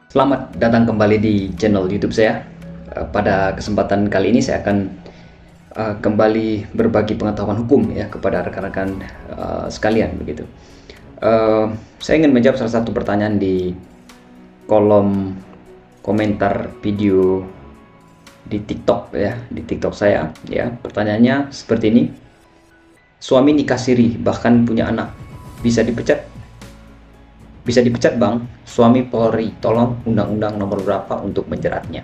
Selamat datang kembali di channel YouTube saya. Pada kesempatan kali ini saya akan kembali berbagi pengetahuan hukum ya kepada rekan-rekan sekalian begitu. Saya ingin menjawab salah satu pertanyaan di kolom komentar video di TikTok ya, di TikTok saya ya. Pertanyaannya seperti ini. Suami nikah siri bahkan punya anak, bisa dipecat? Bisa dipecat bang, suami Polri, tolong undang-undang nomor berapa untuk menjeratnya.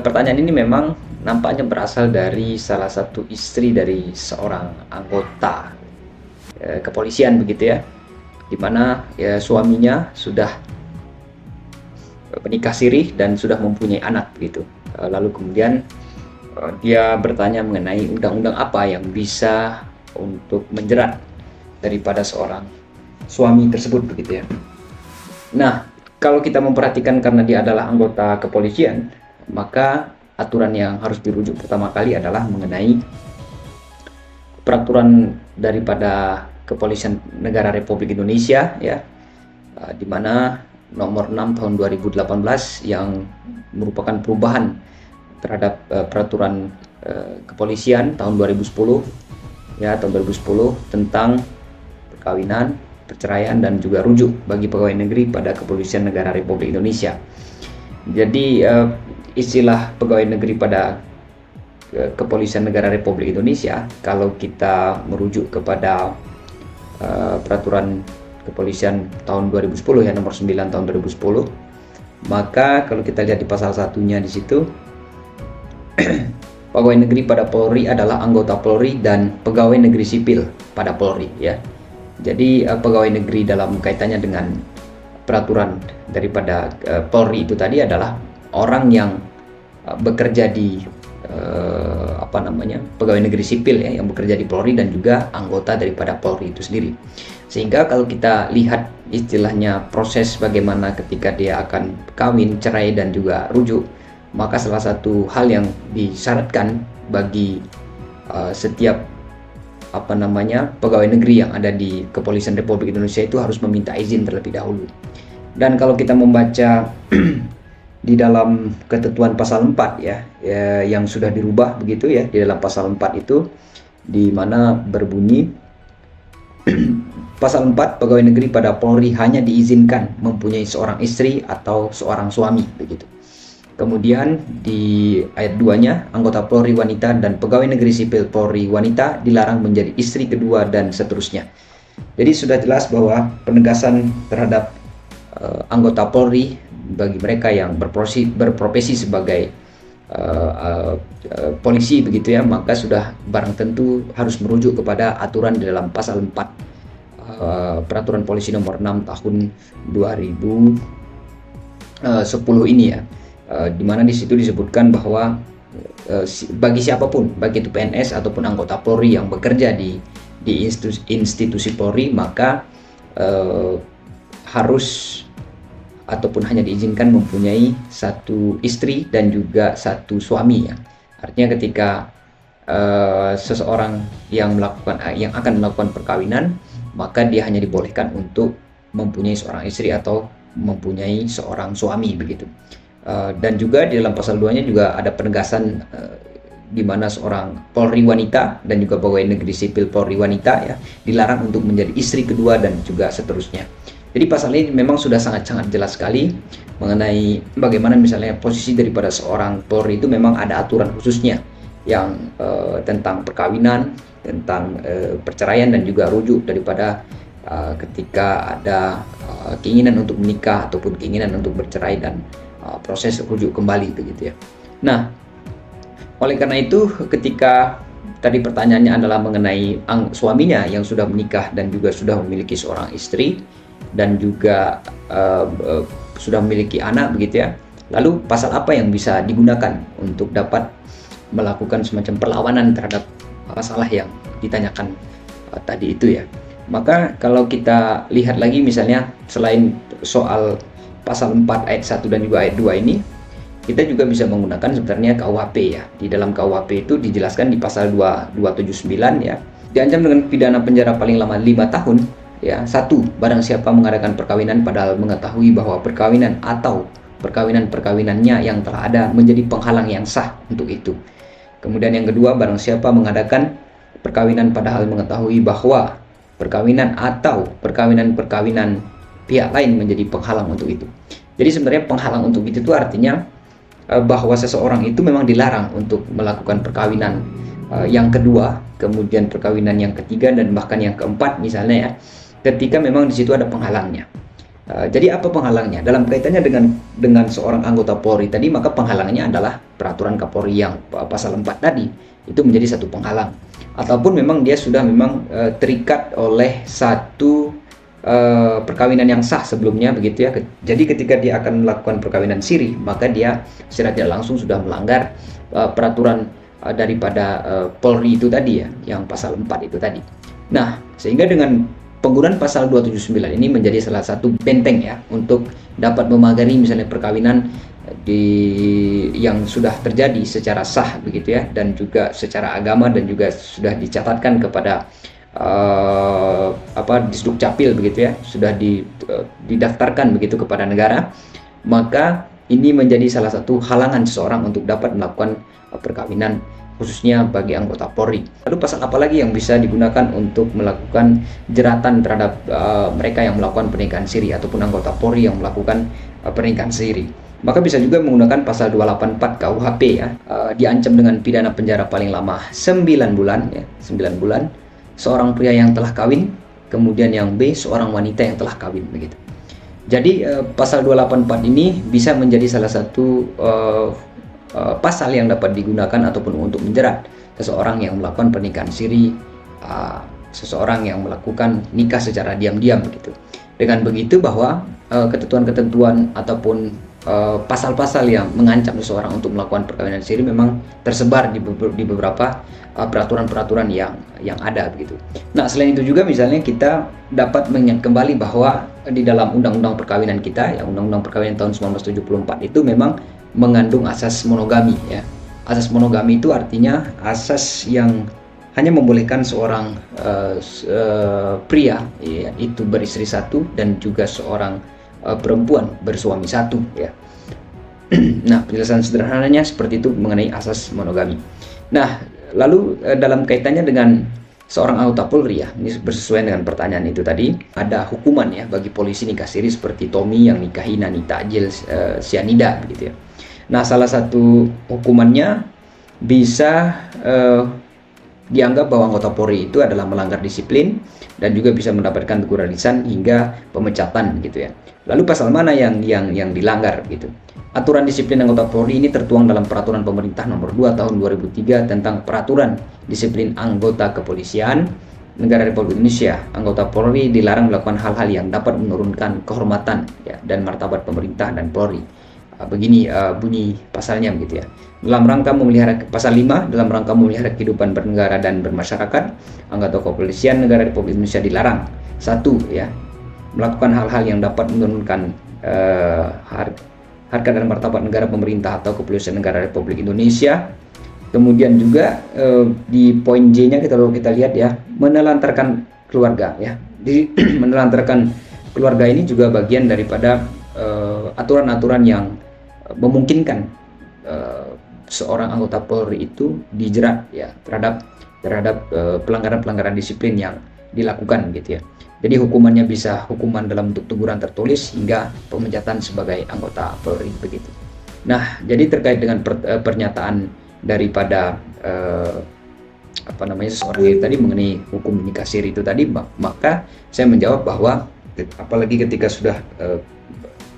Pertanyaan ini memang nampaknya berasal dari salah satu istri dari seorang anggota kepolisian begitu ya, dimana ya, suaminya sudah menikah siri dan sudah mempunyai anak begitu. Lalu kemudian dia bertanya mengenai undang-undang apa yang bisa untuk menjerat daripada seorang suami tersebut begitu ya. Nah, kalau kita memperhatikan karena dia adalah anggota kepolisian, maka aturan yang harus dirujuk pertama kali adalah mengenai peraturan daripada Kepolisian Negara Republik Indonesia ya, di mana nomor 6 tahun 2018 yang merupakan perubahan terhadap peraturan kepolisian tahun 2010 ya, tahun 2010 tentang perkawinan, perceraian dan juga rujuk bagi pegawai negeri pada Kepolisian Negara Republik Indonesia. Jadi istilah pegawai negeri pada Kepolisian Negara Republik Indonesia, kalau kita merujuk kepada peraturan kepolisian tahun 2010 ya, nomor 9 tahun 2010, maka kalau kita lihat di pasal satunya di situ, pegawai negeri pada Polri adalah anggota Polri dan pegawai negeri sipil pada Polri ya. Jadi pegawai negeri dalam kaitannya dengan peraturan daripada Polri itu tadi adalah orang yang bekerja di pegawai negeri sipil ya, yang bekerja di Polri dan juga anggota daripada Polri itu sendiri. Sehingga kalau kita lihat istilahnya proses bagaimana ketika dia akan kawin, cerai dan juga rujuk, maka salah satu hal yang disyaratkan bagi setiap pegawai negeri yang ada di Kepolisian Republik Indonesia itu harus meminta izin terlebih dahulu. Dan kalau kita membaca di dalam ketentuan pasal 4 ya, yang sudah dirubah begitu ya, di dalam pasal 4 itu di mana berbunyi pasal 4, pegawai negeri pada Polri hanya diizinkan mempunyai seorang istri atau seorang suami begitu. Kemudian di ayat 2-nya, anggota Polri wanita dan pegawai negeri sipil Polri wanita dilarang menjadi istri kedua dan seterusnya. Jadi sudah jelas bahwa penegasan terhadap anggota Polri bagi mereka yang berprofesi sebagai polisi begitu ya, maka sudah barang tentu harus merujuk kepada aturan di dalam pasal 4 peraturan polisi nomor 6 tahun 2010 ini ya. Di mana di situ disebutkan bahwa bagi siapapun, baik itu PNS ataupun anggota Polri yang bekerja di institusi Polri, maka harus ataupun hanya diizinkan mempunyai satu istri dan juga satu suami ya. Artinya ketika seseorang yang akan melakukan perkawinan, maka dia hanya dibolehkan untuk mempunyai seorang istri atau mempunyai seorang suami begitu. Dan juga di dalam pasal 2-nya juga ada penegasan di mana seorang Polri wanita dan juga pegawai negeri sipil Polri wanita ya dilarang untuk menjadi istri kedua dan juga seterusnya. Jadi pasal ini memang sudah sangat-sangat jelas sekali mengenai bagaimana misalnya posisi daripada seorang Polri itu memang ada aturan khususnya yang tentang perkawinan, tentang perceraian dan juga rujuk daripada ketika ada keinginan untuk menikah ataupun keinginan untuk bercerai dan proses rujuk kembali begitu ya. Nah, oleh karena itu ketika tadi pertanyaannya adalah mengenai suaminya yang sudah menikah dan juga sudah memiliki seorang istri dan juga sudah memiliki anak begitu ya. Lalu pasal apa yang bisa digunakan untuk dapat melakukan semacam perlawanan terhadap masalah yang ditanyakan tadi itu ya. Maka kalau kita lihat lagi misalnya selain soal pasal 4 ayat 1 dan juga ayat 2 ini, kita juga bisa menggunakan sebenarnya KUHP ya. Di dalam KUHP itu dijelaskan di pasal 279 ya, diancam dengan pidana penjara paling lama 5 tahun ya. Satu, barang siapa mengadakan perkawinan padahal mengetahui bahwa perkawinan atau perkawinannya yang telah ada menjadi penghalang yang sah untuk itu. Kemudian yang kedua, barang siapa mengadakan perkawinan padahal mengetahui bahwa perkawinan atau perkawinan pihak lain menjadi penghalang untuk itu. Jadi sebenarnya penghalang untuk itu artinya bahwa seseorang itu memang dilarang untuk melakukan perkawinan yang kedua, kemudian perkawinan yang ketiga, dan bahkan yang keempat misalnya ya, ketika memang di situ ada penghalangnya. Jadi apa penghalangnya? Dalam kaitannya dengan seorang anggota Polri tadi, maka penghalangnya adalah peraturan Kapolri yang pasal 4 tadi. Itu menjadi satu penghalang. Ataupun memang dia sudah memang terikat oleh satu perkawinan yang sah sebelumnya begitu ya. Jadi ketika dia akan melakukan perkawinan siri, maka dia secara tidak langsung sudah melanggar peraturan daripada Polri itu tadi ya, yang pasal 4 itu tadi. Nah, sehingga dengan penggunaan pasal 279 ini menjadi salah satu benteng ya untuk dapat memagari misalnya perkawinan yang sudah terjadi secara sah begitu ya, dan juga secara agama, dan juga sudah dicatatkan kepada di Sdukcapil begitu ya, sudah didaftarkan begitu kepada negara. Maka ini menjadi salah satu halangan seseorang untuk dapat melakukan perkawinan, khususnya bagi anggota Polri. Lalu pasal apa lagi yang bisa digunakan untuk melakukan jeratan terhadap mereka yang melakukan pernikahan siri ataupun anggota Polri yang melakukan pernikahan siri? Maka bisa juga menggunakan pasal 284 KUHP ya, diancam dengan pidana penjara paling lama 9 bulan ya, 9 bulan seorang pria yang telah kawin, kemudian yang B seorang wanita yang telah kawin begitu. Jadi pasal 284 ini bisa menjadi salah satu pasal yang dapat digunakan ataupun untuk menjerat seseorang yang melakukan pernikahan siri, seseorang yang melakukan nikah secara diam-diam begitu. Dengan begitu bahwa ketentuan-ketentuan ataupun pasal-pasal yang mengancam seseorang untuk melakukan perkawinan siri memang tersebar di beberapa peraturan-peraturan yang ada begitu. Nah, selain itu juga misalnya kita dapat mengingat kembali bahwa di dalam undang-undang perkawinan kita, ya Undang-Undang Perkawinan tahun 1974 itu memang mengandung asas monogami ya. Asas monogami itu artinya asas yang hanya membolehkan seorang pria ya, itu beristri satu, dan juga seorang perempuan bersuami satu ya. Nah, penjelasan sederhananya seperti itu mengenai asas monogami. Nah, lalu dalam kaitannya dengan seorang anggota Polri ya, ini bersesuaian dengan pertanyaan itu tadi, ada hukuman ya bagi polisi nikah siri seperti Tommy yang nikahi Nani Takjil Sianida begitu ya. Nah, salah satu hukumannya bisa dianggap bahwa anggota Polri itu adalah melanggar disiplin dan juga bisa mendapatkan teguran lisan hingga pemecatan gitu ya. Lalu pasal mana yang dilanggar gitu? Aturan disiplin anggota Polri ini tertuang dalam Peraturan Pemerintah Nomor 2 Tahun 2003 tentang Peraturan Disiplin Anggota Kepolisian Negara Republik Indonesia. Anggota Polri dilarang melakukan hal-hal yang dapat menurunkan kehormatan ya, dan martabat pemerintah dan Polri. Begini bunyi pasalnya begitu ya. Dalam rangka memelihara pasal 5, dalam rangka memelihara kehidupan bernegara dan bermasyarakat, anggota kepolisian negara Republik Indonesia dilarang: satu ya, melakukan hal-hal yang dapat menurunkan harkat dan martabat negara, pemerintah atau kepolisian negara Republik Indonesia. Kemudian juga di poin J-nya kita lihat ya, menelantarkan keluarga ya. Jadi menelantarkan keluarga ini juga bagian daripada aturan-aturan yang memungkinkan seorang anggota Polri itu dijerat ya terhadap pelanggaran-pelanggaran disiplin yang dilakukan gitu ya. Jadi hukumannya bisa hukuman dalam bentuk teguran tertulis hingga pemecatan sebagai anggota Polri begitu. Nah, jadi terkait dengan pernyataan daripada seorang yang tadi mengenai hukum nikah siri itu tadi, maka saya menjawab bahwa apalagi ketika sudah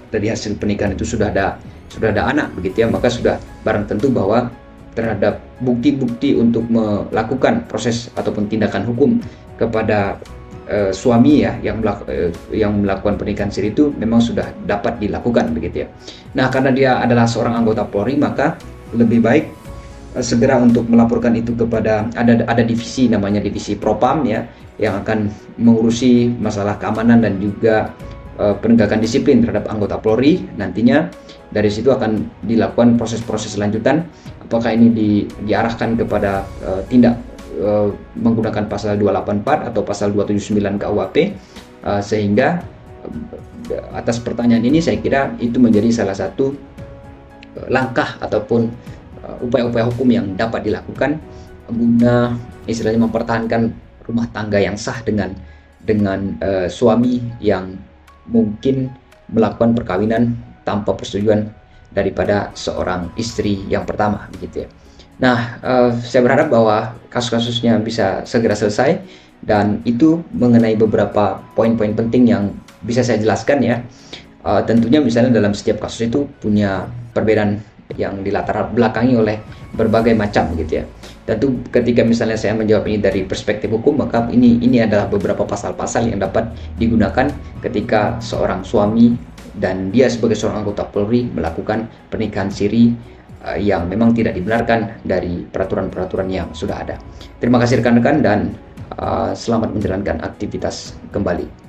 dari hasil pernikahan itu sudah ada anak begitu ya, maka sudah barang tentu bahwa terhadap bukti-bukti untuk melakukan proses ataupun tindakan hukum kepada suami ya yang melakukan pernikahan siri itu memang sudah dapat dilakukan begitu ya. Nah, karena dia adalah seorang anggota Polri, maka lebih baik segera untuk melaporkan itu kepada ada divisi namanya divisi Propam ya, yang akan mengurusi masalah keamanan dan juga penegakan disiplin terhadap anggota Polri. Nantinya dari situ akan dilakukan proses-proses lanjutan, apakah ini diarahkan kepada tindak menggunakan pasal 284 atau pasal 279 KUHP, Sehingga atas pertanyaan ini saya kira itu menjadi salah satu langkah ataupun upaya-upaya hukum yang dapat dilakukan guna istilahnya mempertahankan rumah tangga yang sah dengan suami yang mungkin melakukan perkawinan tanpa persetujuan daripada seorang istri yang pertama, begitu ya. Nah, saya berharap bahwa kasus-kasusnya bisa segera selesai, dan itu mengenai beberapa poin-poin penting yang bisa saya jelaskan ya. Tentunya misalnya dalam setiap kasus itu punya perbedaan yang dilatar belakangi oleh berbagai macam gitu ya. Tentu ketika misalnya saya menjawab ini dari perspektif hukum, maka ini adalah beberapa pasal-pasal yang dapat digunakan ketika seorang suami dan dia sebagai seorang anggota Polri melakukan pernikahan siri yang memang tidak dibenarkan dari peraturan-peraturan yang sudah ada. Terima kasih rekan-rekan, dan selamat menjalankan aktivitas kembali.